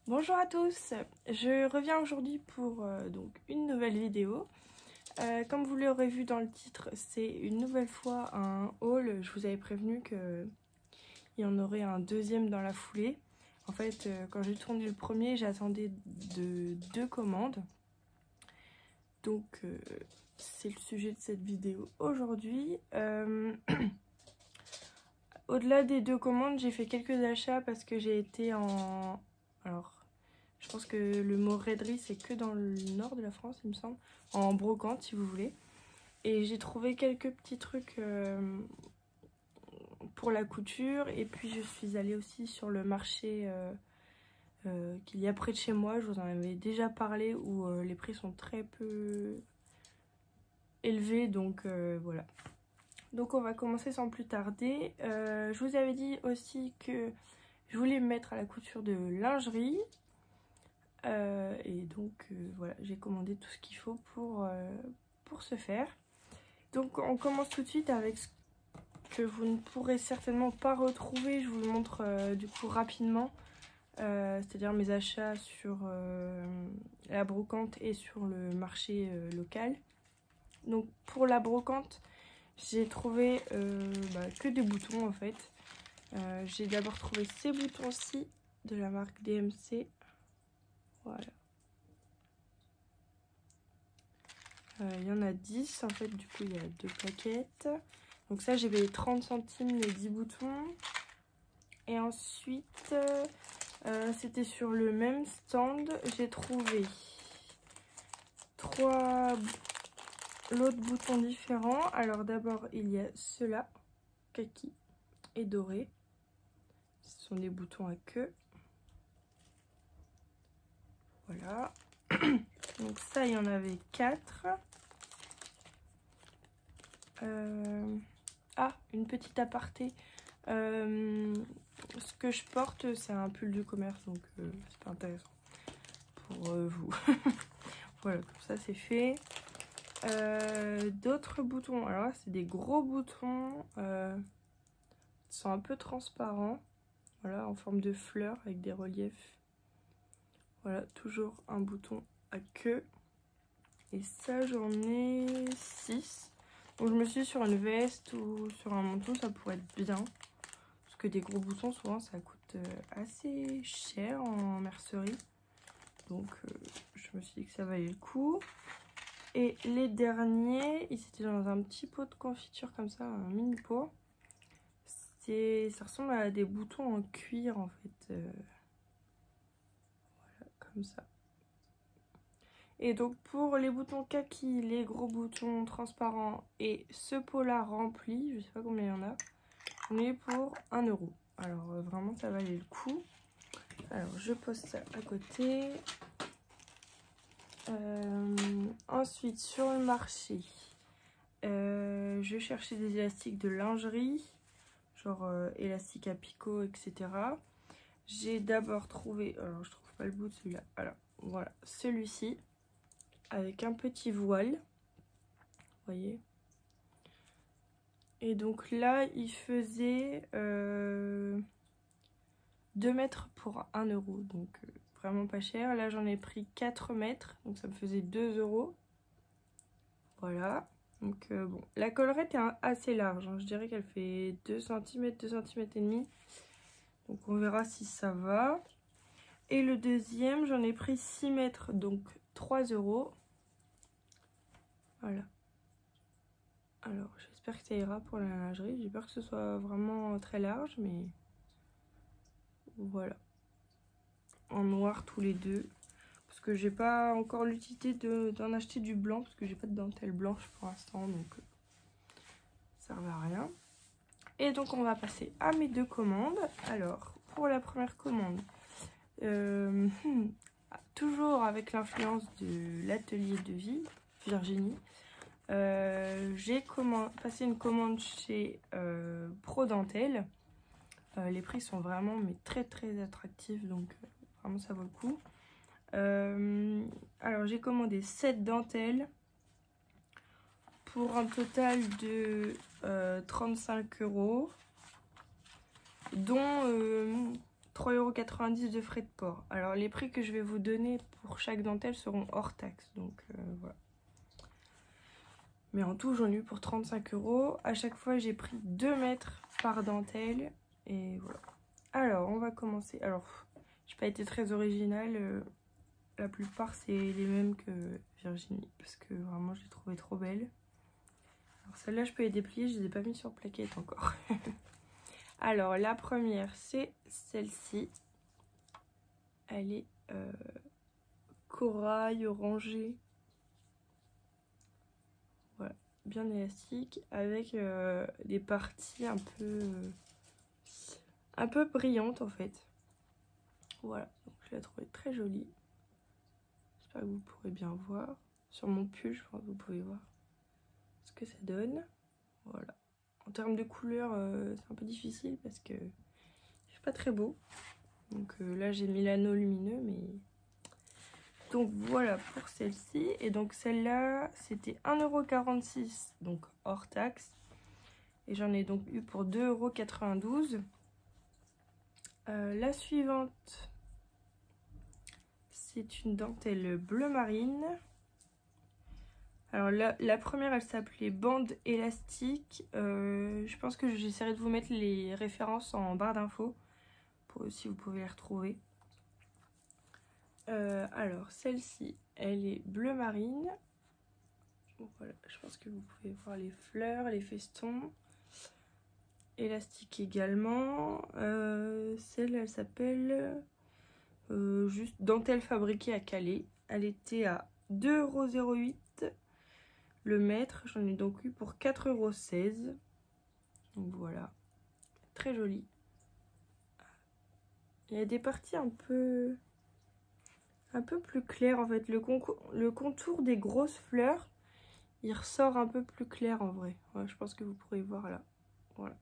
Bonjour à tous, je reviens aujourd'hui pour donc une nouvelle vidéo. Comme vous l'aurez vu dans le titre, c'est une nouvelle fois un haul. Je vous avais prévenu qu'il y en aurait un deuxième dans la foulée. En fait, quand j'ai tourné le premier, j'attendais deux commandes. Donc, c'est le sujet de cette vidéo aujourd'hui. Au-delà des deux commandes, j'ai fait quelques achats parce que j'ai été en... Alors, je pense que le mot raiderie, c'est que dans le nord de la France, il me semble. En brocante, si vous voulez. Et j'ai trouvé quelques petits trucs pour la couture. Et puis, je suis allée aussi sur le marché qu'il y a près de chez moi. Je vous en avais déjà parlé, où les prix sont très peu élevés. Donc, voilà. Donc, on va commencer sans plus tarder. Je vous avais dit aussi que je voulais me mettre à la couture de lingerie. Et donc voilà, j'ai commandé tout ce qu'il faut pour ce faire. Donc on commence tout de suite avec ce que vous ne pourrez certainement pas retrouver. Je vous le montre du coup rapidement, c'est-à-dire mes achats sur la brocante et sur le marché local. Donc pour la brocante, j'ai trouvé que des boutons en fait. J'ai d'abord trouvé ces boutons-ci de la marque DMC. Voilà. Il y en a 10 en fait, du coup il y a deux plaquettes. Donc ça j'ai payé 30 centimes les 10 boutons. Et ensuite c'était sur le même stand, j'ai trouvé 3 lots de boutons différents. Alors d'abord il y a ceux-là, kaki et doré. Ce sont des boutons à queue. Voilà. Donc ça il y en avait 4. Ah, une petite aparté. Ce que je porte, c'est un pull du commerce, donc c'est pas intéressant pour vous. Voilà, comme ça c'est fait. D'autres boutons. Alors là, c'est des gros boutons. Ils sont un peu transparents. Voilà, en forme de fleurs avec des reliefs. Voilà, toujours un bouton à queue. Et ça, j'en ai 6. Donc je me suis dit sur une veste ou sur un manteau, ça pourrait être bien. Parce que des gros boutons, souvent, ça coûte assez cher en mercerie. Donc je me suis dit que ça valait le coup. Et les derniers, ils étaient dans un petit pot de confiture comme ça, un mini pot. Ça ressemble à des boutons en cuir en fait. Voilà, comme ça. Et donc pour les boutons kaki, les gros boutons transparents et ce pot-là rempli, je sais pas combien il y en a, on est pour 1 €. Alors vraiment ça valait le coup. Alors je pose ça à côté. Ensuite sur le marché, je cherchais des élastiques de lingerie, genre élastique à picot, etc. J'ai d'abord trouvé, alors je trouve pas le bout de celui-là, alors voilà, celui-ci avec un petit voile, vous voyez. Et donc là il faisait 2 mètres pour 1 €, donc vraiment pas cher. Là j'en ai pris 4 mètres, donc ça me faisait 2 €. Voilà, donc bon, la collerette est assez large, hein. Je dirais qu'elle fait 2 cm, 2 cm et demi. Donc on verra si ça va. Et le deuxième, j'en ai pris 6 mètres, donc 3 €. Voilà. Alors j'espère que ça ira pour la lingerie. J'ai peur que ce soit vraiment très large, mais voilà. En noir tous les deux. Parce que j'ai pas encore l'utilité d'en acheter du blanc, parce que j'ai pas de dentelle blanche pour l'instant, donc ça ne servait à rien. Et donc on va passer à mes deux commandes. Alors pour la première commande, toujours avec l'influence de l'atelier de vie Virginie, j'ai passé une commande chez Pro Dentelle. Les prix sont vraiment mais très attractifs, donc vraiment ça vaut le coup. Alors j'ai commandé 7 dentelles pour un total de 35 €, dont 3,90 € de frais de port. Alors les prix que je vais vous donner pour chaque dentelle seront hors taxe. Donc voilà. Mais en tout, j'en ai eu pour 35 €. À chaque fois, j'ai pris 2 mètres par dentelle. Et voilà. Alors, on va commencer. Alors, j'ai pas été très originale. La plupart, c'est les mêmes que Virginie. Parce que vraiment, je les trouvais trop belles. Alors, celle-là, je peux les déplier. Je les ai pas mis sur plaquette encore. Alors, la première, c'est celle-ci. Elle est corail orangé. Voilà, bien élastique. Avec des parties un peu brillantes en fait. Voilà, donc je l'ai trouvée très jolie. J'espère que vous pourrez bien voir. Sur mon pull, je pense que vous pouvez voir ce que ça donne. Voilà. En termes de couleur, c'est un peu difficile parce que c'est pas très beau. Donc là, j'ai mis l'anneau lumineux, mais... Donc voilà pour celle-ci. Et donc celle-là, c'était 1,46 €, donc hors taxe. Et j'en ai donc eu pour 2,92 €. La suivante, c'est une dentelle bleu marine. Alors la première, elle s'appelait bande élastique. Je pense que j'essaierai de vous mettre les références en barre d'infos pour si vous pouvez les retrouver. Alors celle-ci, elle est bleu marine. Bon, voilà, je pense que vous pouvez voir les fleurs, les festons. Élastique également. Celle, elle s'appelle juste dentelle fabriquée à Calais. Elle était à 2,08 € le mètre. J'en ai donc eu pour 4,16 €. Donc voilà, très jolie. Il y a des parties un peu plus claires en fait. Le contour des grosses fleurs, il ressort un peu plus clair en vrai. Ouais, je pense que vous pourrez voir là. Voilà.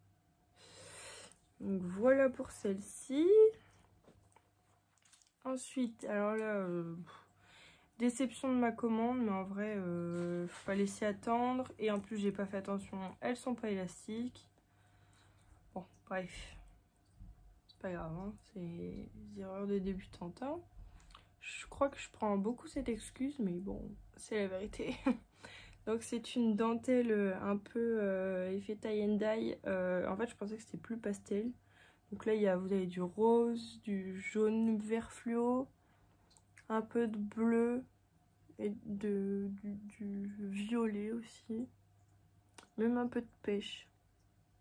Donc voilà pour celle-ci. Ensuite, alors là, déception de ma commande, mais en vrai, faut pas laisser attendre. Et en plus, j'ai pas fait attention, elles sont pas élastiques. Bon, bref, c'est pas grave, hein, c'est des erreurs de débutante. Hein. Je crois que je prends beaucoup cette excuse, mais bon, c'est la vérité. Donc c'est une dentelle un peu effet tie and dye. En fait, je pensais que c'était plus pastel. Donc là, vous avez du rose, du jaune vert fluo, un peu de bleu et du violet aussi. Même un peu de pêche.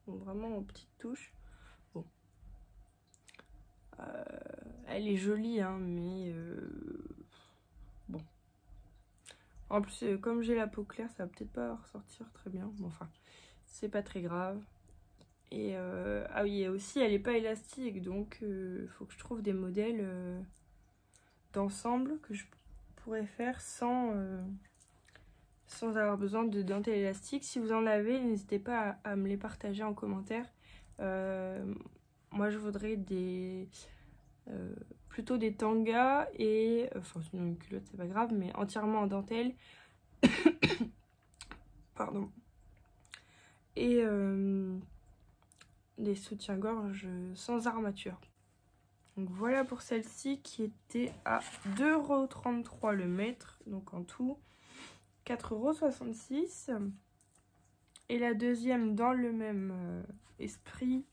Donc vraiment en petite touche. Bon. Elle est jolie, hein, mais bon. En plus, comme j'ai la peau claire, ça va peut-être pas ressortir très bien. Bon, enfin, c'est pas très grave. Et ah oui, et aussi elle est pas élastique, donc faut que je trouve des modèles d'ensemble que je pourrais faire sans avoir besoin de dentelle élastique. Si vous en avez, n'hésitez pas à me les partager en commentaire. Moi je voudrais plutôt des tangas et enfin sinon une culotte c'est pas grave, mais entièrement en dentelle. Pardon. Et des soutiens-gorge sans armature. Donc voilà pour celle-ci qui était à 2,33 € le mètre. Donc en tout 4,66 €. Et la deuxième dans le même esprit,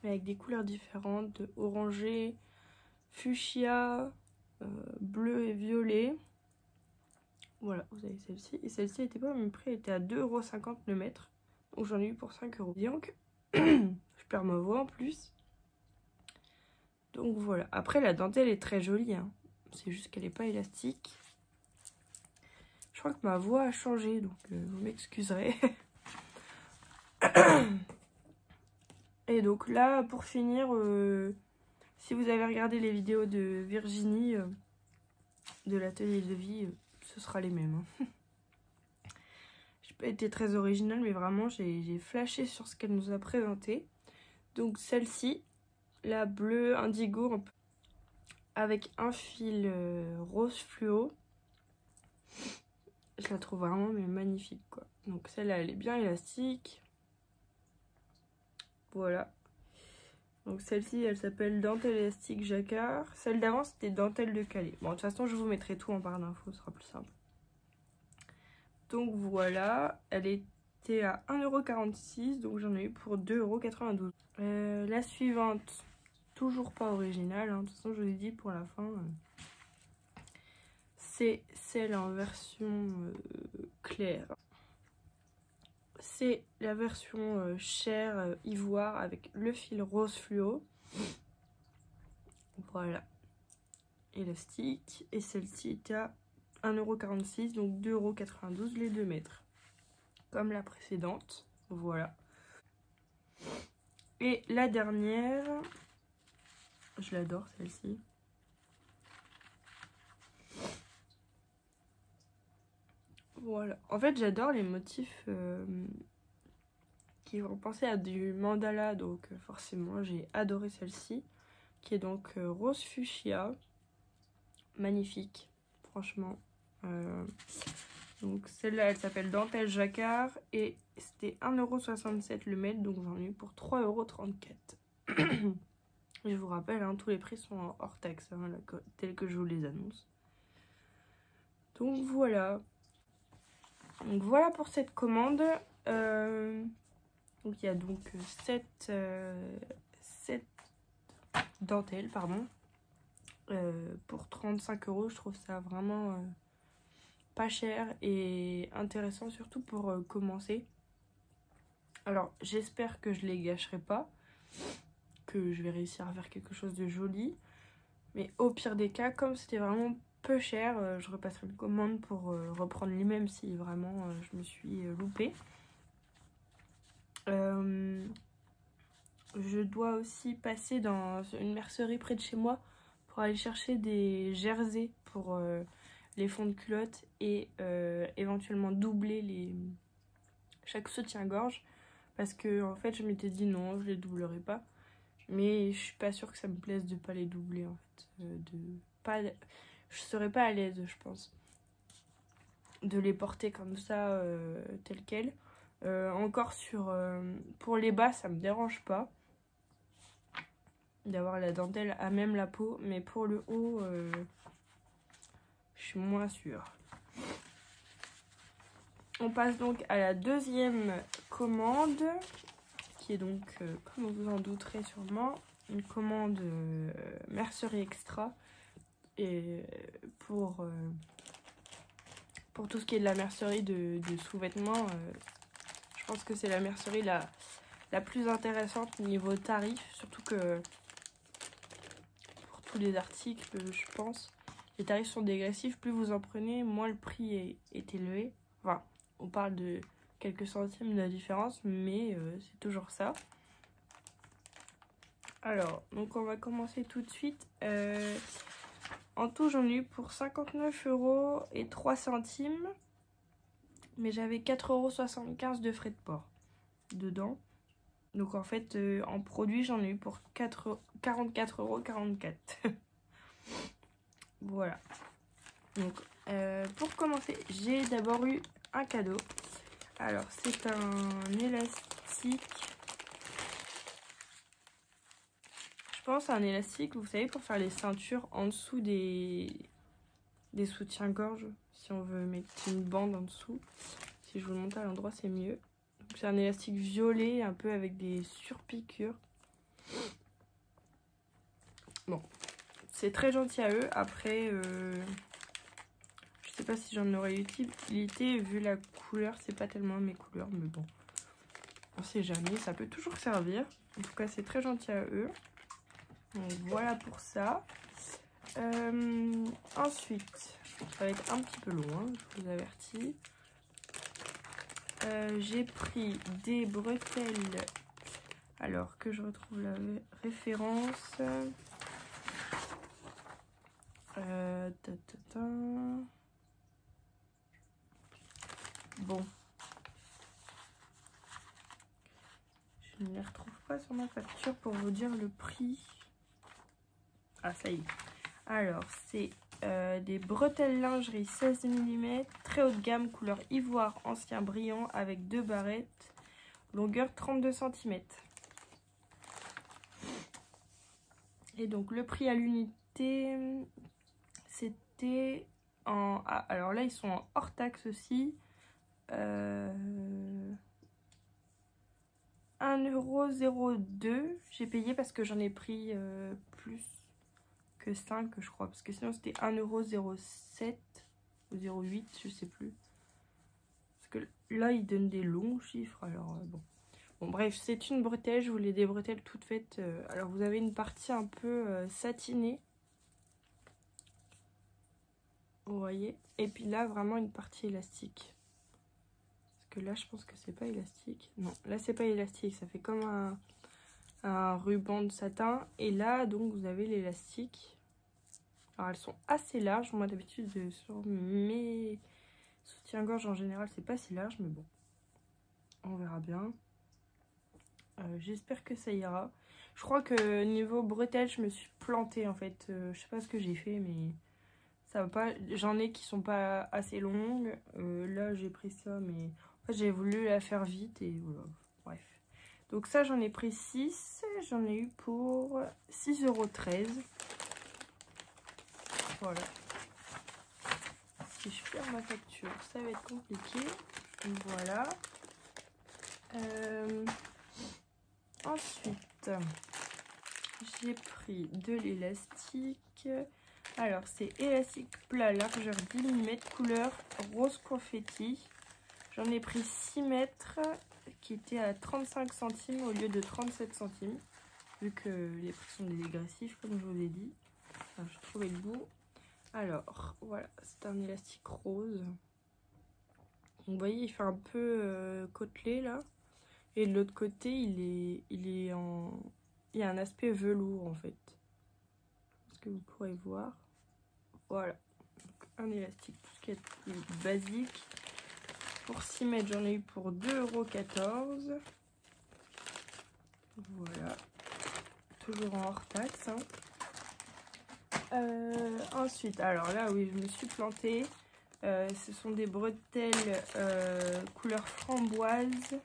avec des couleurs différentes, orangé, fuchsia, bleu et violet. Voilà, vous avez celle-ci. Et celle-ci n'était pas au même prix, elle était à 2,50 € le mètre. Donc j'en ai eu pour 5 €. Donc je perds ma voix en plus. Donc voilà. Après la dentelle est très jolie. Hein. C'est juste qu'elle n'est pas élastique. Je crois que ma voix a changé, donc vous m'excuserez. Et donc là, pour finir, si vous avez regardé les vidéos de Virginie, de l'atelier de vie, ce sera les mêmes. Hein. J'ai pas été très originale, mais vraiment, j'ai flashé sur ce qu'elle nous a présenté. Donc celle-ci, la bleue indigo, avec un fil rose fluo. Je la trouve vraiment mais magnifique, quoi. Donc celle-là, elle est bien élastique. Voilà. Donc celle-ci, elle s'appelle dentelle élastique jacquard. Celle d'avant, c'était dentelle de Calais. Bon, de toute façon, je vous mettrai tout en barre d'infos, ce sera plus simple. Donc voilà, elle était à 1,46 €, donc j'en ai eu pour 2,92 €. La suivante, toujours pas originale, hein. De toute façon, je vous ai dit pour la fin. C'est celle en version claire. C'est la version chair ivoire avec le fil rose fluo. Voilà. Élastique. Et celle-ci était à 1,46 €, donc 2,92 € les 2 mètres. Comme la précédente. Voilà. Et la dernière, je l'adore celle-ci. Voilà. En fait, j'adore les motifs qui vont penser à du mandala, donc forcément j'ai adoré celle-ci, qui est donc rose fuchsia. Magnifique, franchement. Donc celle-là, elle s'appelle dentelle jacquard et c'était 1,67 € le mètre, donc j'en ai eu pour 3,34 €. Je vous rappelle, hein, tous les prix sont hors taxe, hein, tels que je vous les annonce. Donc voilà. Donc voilà pour cette commande. Donc il y a donc 7 dentelles, pardon. Pour 35 €, je trouve ça vraiment pas cher et intéressant, surtout pour commencer. Alors j'espère que je les gâcherai pas, que je vais réussir à faire quelque chose de joli. Mais au pire des cas, comme c'était vraiment peu cher, je repasserai une commande pour reprendre les mêmes si vraiment je me suis loupée. Je dois aussi passer dans une mercerie près de chez moi pour aller chercher des jerseys pour les fonds de culotte et éventuellement doubler chaque soutien-gorge, parce que en fait je m'étais dit non, je les doublerai pas, mais je suis pas sûre que ça me plaise de pas les doubler en fait, je serais pas à l'aise, je pense, de les porter comme ça tel quel. Encore pour les bas, ça me dérange pas d'avoir la dentelle à même la peau, mais pour le haut, je suis moins sûre. On passe donc à la deuxième commande, qui est donc, comme vous en douterez sûrement, une commande mercerie extra. Et pour tout ce qui est de la mercerie de sous-vêtements, je pense que c'est la mercerie la plus intéressante niveau tarif, surtout que pour tous les articles, je pense, les tarifs sont dégressifs. Plus vous en prenez, moins le prix est élevé. Enfin, on parle de quelques centimes de différence, mais c'est toujours ça. Alors, donc on va commencer tout de suite. En tout, j'en ai eu pour 59,03 €, mais j'avais 4,75 € de frais de port dedans. Donc en fait, en produit, j'en ai eu pour 44,44 €. Voilà. Donc, pour commencer, j'ai d'abord eu un cadeau. Alors, c'est un élastique. Je pense à un élastique, vous savez, pour faire les ceintures en dessous des soutiens-gorge. Si on veut mettre une bande en dessous. Si je vous le montre à l'endroit, c'est mieux. C'est un élastique violet, un peu avec des surpiqûres. Bon, c'est très gentil à eux. Après, je sais pas si j'en aurais utilité, vu la couleur. C'est pas tellement mes couleurs, mais bon, on sait jamais, ça peut toujours servir. En tout cas, c'est très gentil à eux. Donc voilà pour ça. Ensuite, ça va être un petit peu long, hein, je vous avertis. J'ai pris des bretelles. Alors que je retrouve la référence. Bon. Je ne les retrouve pas sur ma facture pour vous dire le prix. Ah, ça y est. Alors, c'est des bretelles lingerie 16 mm, très haut de gamme, couleur ivoire ancien brillant, avec 2 barrettes, longueur 32 cm. Et donc le prix à l'unité, c'était en... Ah, alors là ils sont en hors taxe aussi. 1,02 €. J'ai payé parce que j'en ai pris plus que 5 je crois. Parce que sinon c'était 1,07 € ou 0,8 €, je sais plus. Parce que là ils donnent des longs chiffres. Alors bon. Bon bref, c'est une bretelle. Je voulais des bretelles toutes faites. Alors vous avez une partie un peu satinée. Vous voyez. Et puis là vraiment une partie élastique. Que là je pense que c'est pas élastique. Non, là c'est pas élastique, ça fait comme un ruban de satin. Et là donc vous avez l'élastique. Alors elles sont assez larges. Moi d'habitude sur mes soutiens-gorge en général c'est pas si large, mais bon, on verra bien. J'espère que ça ira. Je crois que niveau bretelles je me suis plantée en fait. Je sais pas ce que j'ai fait, mais ça va pas. J'en ai qui sont pas assez longues. Là j'ai pris ça, mais j'ai voulu la faire vite et voilà. Bref. Donc ça j'en ai pris 6. J'en ai eu pour 6,13 €. Voilà. Si je perds ma facture, ça va être compliqué. Voilà. Ensuite, j'ai pris de l'élastique. Alors c'est élastique plat largeur 10 mm couleur rose confetti. J'en ai pris 6 mètres qui était à 35 centimes au lieu de 37 centimes. Vu que les prix sont dégressifs comme je vous ai dit. Enfin, j'ai trouvé le bout. Alors voilà, c'est un élastique rose. Donc, vous voyez, il fait un peu côtelé là. Et de l'autre côté, il y a un aspect velours en fait. Est-ce que vous pourrez voir? Voilà. Donc, un élastique, tout ce qui est plus basique. Pour 6 mètres, j'en ai eu pour 2,14 €. Voilà. Toujours en hors taxe. Hein. Ensuite, alors là, oui, je me suis plantée. Ce sont des bretelles couleur framboise.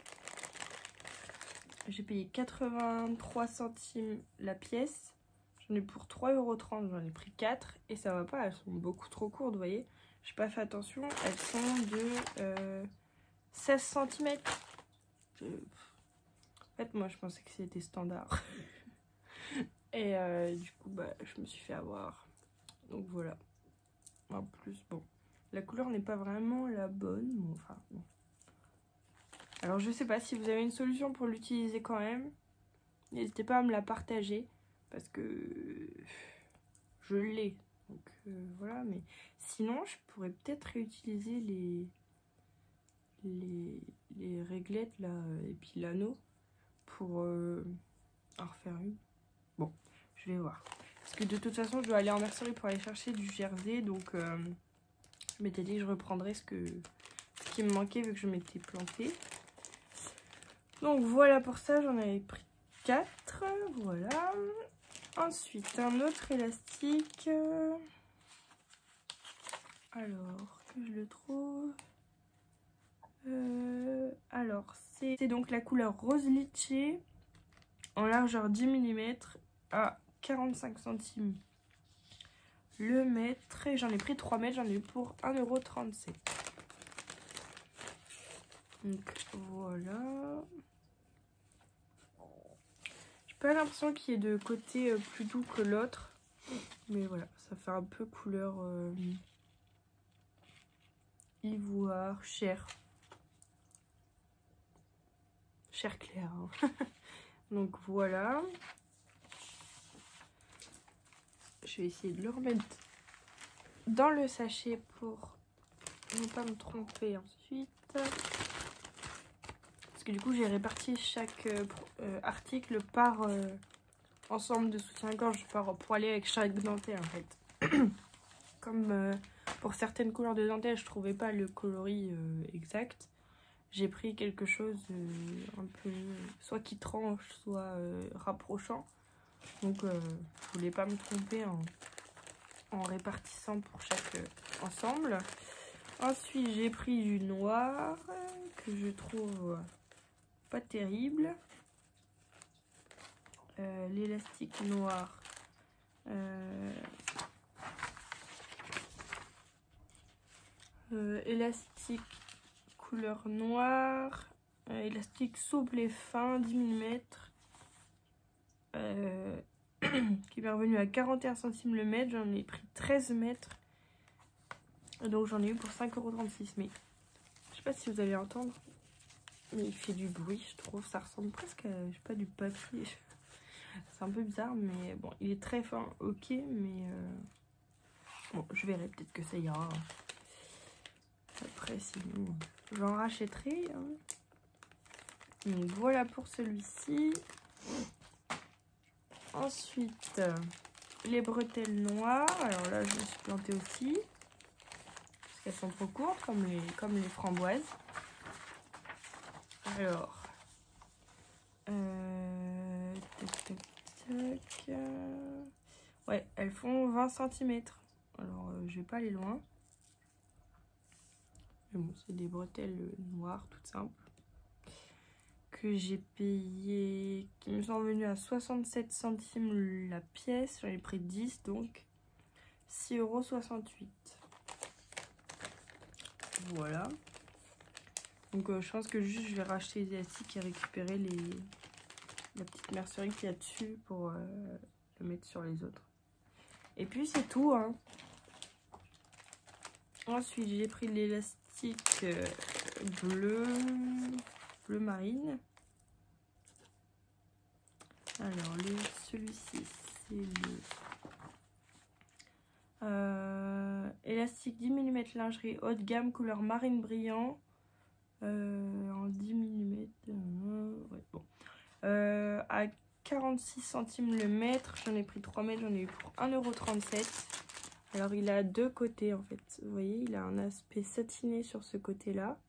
J'ai payé 83 centimes la pièce. J'en ai pour 3,30 €. J'en ai pris 4. Et ça va pas, elles sont beaucoup trop courtes, vous voyez. J'ai pas fait attention. Elles sont de 16 cm. En fait, moi, je pensais que c'était standard. Et du coup, bah, je me suis fait avoir. Donc voilà. En plus, bon. La couleur n'est pas vraiment la bonne. Mais enfin, bon. Alors, je sais pas si vous avez une solution pour l'utiliser quand même. N'hésitez pas à me la partager. Parce que je l'ai. Donc voilà. Mais sinon, je pourrais peut-être réutiliser les réglettes là. Et puis l'anneau. Pour en refaire une. Bon, je vais voir. Parce que de toute façon, je dois aller en mercerie pour aller chercher du jersey. Donc, je m'étais dit que je reprendrais ce qui me manquait vu que je m'étais plantée. Donc, voilà pour ça. J'en avais pris 4. Voilà. Ensuite, un autre élastique. Alors, que je le trouve. Alors, c'est donc la couleur rose litchi en largeur 10 mm à 45 centimes le mètre. Et j'en ai pris 3 mètres, j'en ai eu pour 1,37 €. Donc voilà. J'ai pas l'impression qu'il y ait de côté plus doux que l'autre. Mais voilà, ça fait un peu couleur ivoire, chair. Chair claire. Hein. Donc voilà. Je vais essayer de le remettre dans le sachet pour ne pas me tromper ensuite. Parce que du coup j'ai réparti chaque article par ensemble de soutien-gorge pour aller avec chaque dentelle en fait. Comme pour certaines couleurs de dentelle je trouvais pas le coloris exact. J'ai pris quelque chose un peu soit qui tranche, soit rapprochant. Donc je voulais pas me tromper en répartissant pour chaque ensemble. Ensuite j'ai pris du noir que je trouve pas terrible. L'élastique noir Élastique couleur noire, élastique souple et fin 10 mm, qui m'est revenu à 41 centimes le mètre. J'en ai pris 13 mètres, donc j'en ai eu pour 5,36 €. Mais je sais pas si vous allez entendre, mais il fait du bruit, je trouve. Ça ressemble presque à, je sais pas, du papier. C'est un peu bizarre, mais bon, il est très fin, ok, mais bon, je verrai, peut-être que ça ira. Après, sinon, j'en rachèterai. Hein. Donc voilà pour celui-ci. Ensuite, les bretelles noires. Alors là, je me suis plantée aussi. Parce qu'elles sont trop courtes, comme les framboises. Alors, tac, tac, tac. Ouais, elles font 20 cm. Alors, je vais pas aller loin. Mais bon, c'est des bretelles noires, toutes simples. Que j'ai payé, qui me sont venus à 67 centimes la pièce. J'en ai pris 10, donc 6,68 €. Voilà. Donc je pense que juste je vais racheter les élastiques et récupérer la petite mercerie qu'il y a dessus pour le mettre sur les autres. Et puis c'est tout, hein. Ensuite j'ai pris l'élastique bleu marine. Alors celui-ci c'est le élastique 10 mm lingerie haut de gamme couleur marine brillant, en 10 mm, ouais, bon. À 46 centimes le mètre. J'en ai pris 3 mètres, j'en ai eu pour 1,37 €. Alors il a deux côtés en fait, vous voyez, il a un aspect satiné sur ce côté là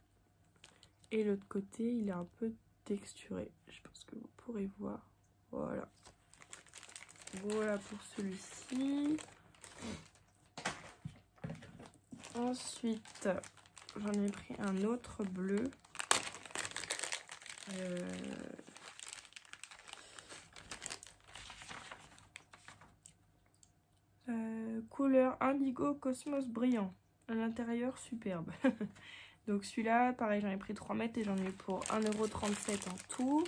et l'autre côté il est un peu texturé. Je pense que vous pourrez voir. Voilà. Voilà pour celui-ci. Ensuite, j'en ai pris un autre bleu. Couleur indigo cosmos brillant. À l'intérieur, superbe. Donc celui-là, pareil, j'en ai pris 3 mètres et j'en ai eu pour 1,37 € en tout.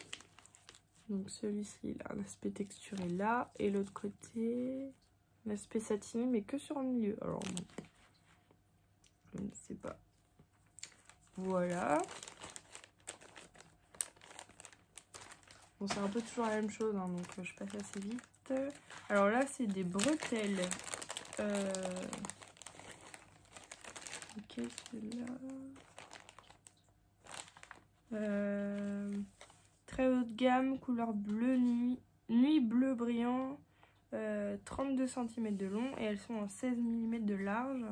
Donc celui-ci, il a un aspect texturé là. Et l'autre côté, un aspect satiné, mais que sur le milieu. Alors bon, je ne sais pas. Voilà. Bon, c'est un peu toujours la même chose, hein, donc je passe assez vite. Alors là, c'est des bretelles. Ok, celui-là. Très haut de gamme, couleur bleu nuit bleu brillant, 32 cm de long et elles sont en 16 mm de large.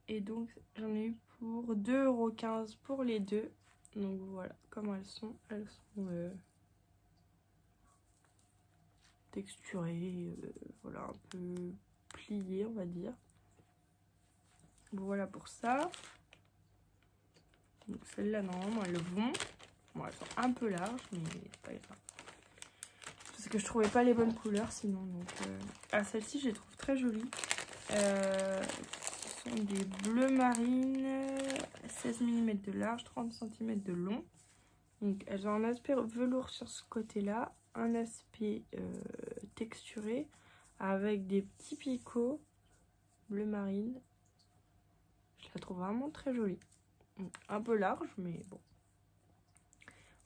Et donc j'en ai eu pour 2,15 € pour les deux. Donc voilà comment elles sont. Elles sont texturées, voilà, un peu pliées on va dire. Voilà pour ça. Donc celles-là normalement elles vont. Bon, elles sont un peu larges mais c'est pas grave. Parce que je trouvais pas les bonnes couleurs sinon. Donc celle-ci je les trouve très jolies. Ce sont des bleus marines, 16 mm de large, 30 cm de long. Donc elles ont un aspect velours sur ce côté-là, un aspect texturé avec des petits picots bleu marine. Je la trouve vraiment très jolie. Un peu large, mais bon.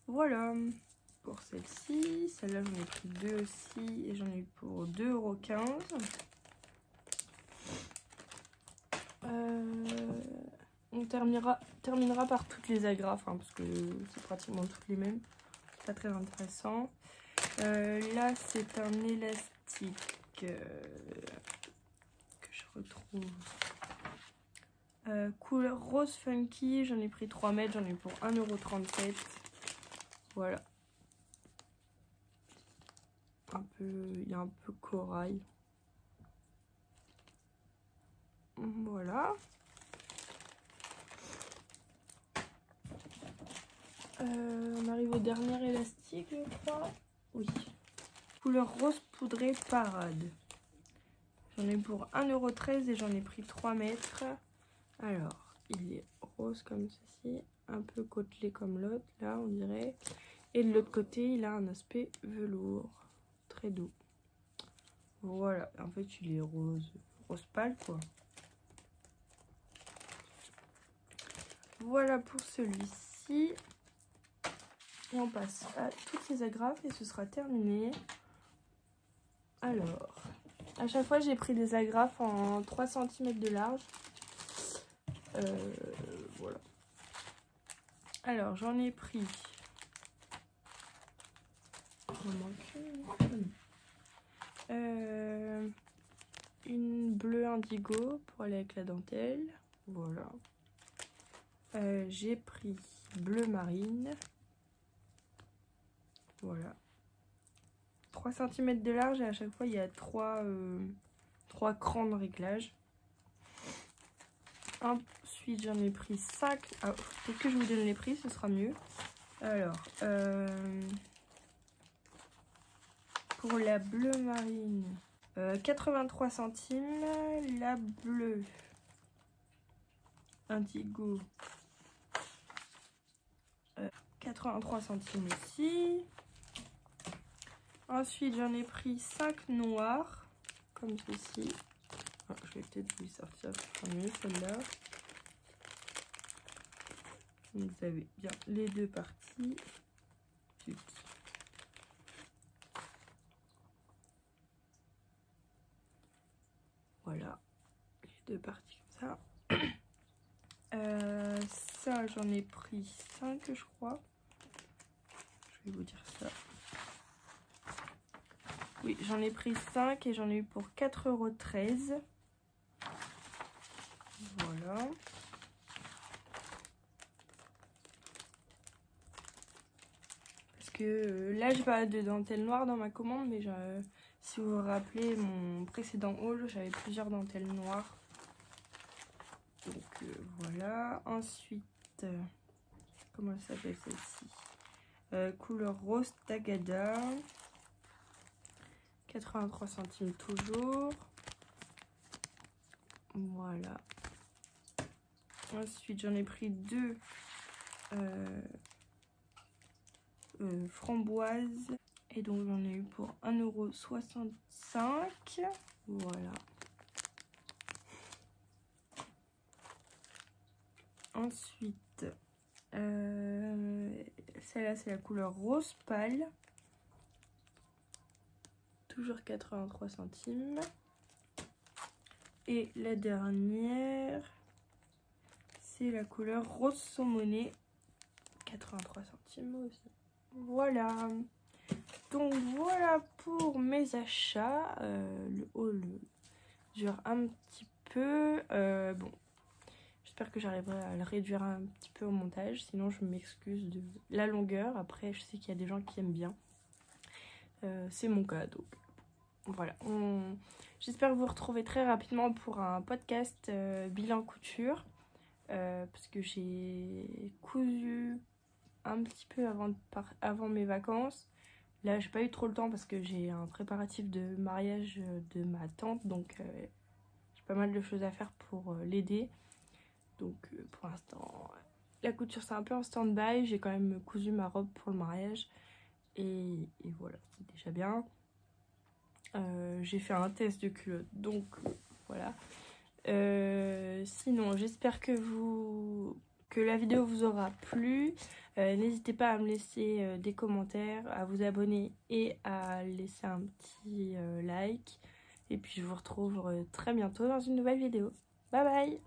Voilà pour celle-ci. Celle-là, j'en ai pris deux aussi et j'en ai eu pour 2,15 €. On terminera par toutes les agrafes, hein, parce que c'est pratiquement toutes les mêmes. C'est pas très intéressant. Là, c'est un élastique que je retrouve. Couleur rose funky. J'en ai pris 3 mètres. J'en ai eu pour 1,37 €. Voilà. Il y a un peu corail. Voilà. On arrive au dernier élastique, je crois. Oui. Couleur rose poudrée parade. J'en ai pour 1,13 € et j'en ai pris 3 mètres. Alors, il est rose comme ceci, un peu côtelé comme l'autre, là on dirait. Et de l'autre côté, il a un aspect velours, très doux. Voilà, en fait il est rose pâle quoi. Voilà pour celui-ci. Et on passe à toutes ces agrafes et ce sera terminé. Alors, à chaque fois j'ai pris des agrafes en 3 cm de large. Voilà. Alors j'en ai pris. Une bleue indigo pour aller avec la dentelle. Voilà. J'ai pris bleu marine. Voilà. 3 cm de large et à chaque fois il y a 3 crans de réglage. Ensuite j'en ai pris 5. Ah, peut-être que je vous donne les prix, ce sera mieux. Alors, pour la bleue marine, 83 centimes. La bleue indigo, 83 centimes aussi. Ensuite, j'en ai pris 5 noirs, comme ceci. Ah, je vais peut-être vous sortir, ce sera mieux celle-là. Vous avez bien les deux parties. Voilà, les deux parties comme ça. Ça, j'en ai pris 5, je crois. Je vais vous dire ça. Oui, j'en ai pris 5 et j'en ai eu pour 4,13 €. Voilà. Parce que là, j'ai pas de dentelle noire dans ma commande, mais si vous vous rappelez, mon précédent haul, j'avais plusieurs dentelles noires. Donc voilà. Ensuite, comment elle s'appelle celle-ci? Couleur rose tagada. 83 centimes toujours. Voilà. Ensuite, j'en ai pris 2 framboises. Et donc, j'en ai eu pour 1,65 €. Voilà. Ensuite, celle-là, c'est la couleur rose pâle. Toujours 83 centimes. Et la dernière, c'est la couleur rose saumonée. 83 centimes aussi. Voilà. Donc voilà pour mes achats. Le haul dure un petit peu. Bon, j'espère que j'arriverai à le réduire un petit peu au montage. Sinon, je m'excuse de la longueur. Après, je sais qu'il y a des gens qui aiment bien. C'est mon cas, donc voilà. J'espère vous retrouver très rapidement pour un podcast bilan couture. Parce que j'ai cousu un petit peu avant mes vacances. Là, j'ai pas eu trop le temps parce que j'ai un préparatif de mariage de ma tante. Donc, j'ai pas mal de choses à faire pour l'aider. Donc, pour l'instant, la couture, c'est un peu en stand-by. J'ai quand même cousu ma robe pour le mariage. Et voilà, c'est déjà bien. J'ai fait un test de culotte. Donc, voilà. Sinon, j'espère que la vidéo vous aura plu. N'hésitez pas à me laisser des commentaires, à vous abonner et à laisser un petit like. Et puis je vous retrouve très bientôt dans une nouvelle vidéo. Bye bye!